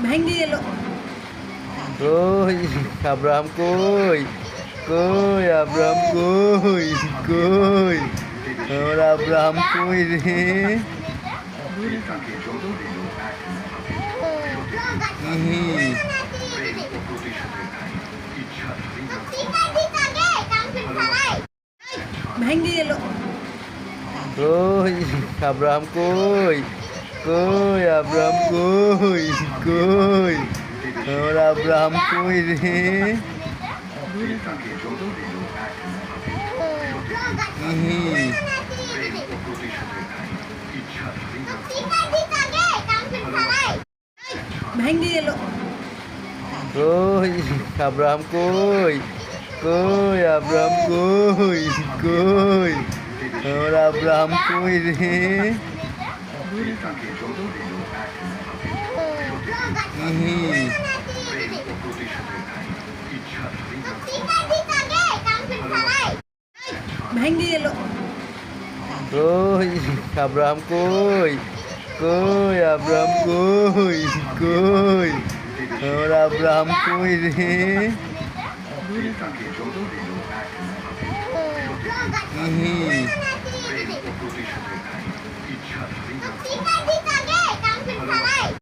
ভেঙে এলো। কই আব্রাহাম কই? কই আব্রাহাম কই? কই আমার আব্রাহাম কই রে? কি ভেঙে এলো। কই আব্রাহাম কই? কই আব্রাহাম কই? কই আমার আব্রাহাম কই রে? কি ভেঙে এলো। কই আব্রাহাম কই? কই আব্রাহাম কই? কই আমার আব্রাহাম কই রে? কি ভেঙে এলো। কই আব্রাহাম কই? কই আব্রাহাম কই? কই আমার আব্রাহাম কই রে? কি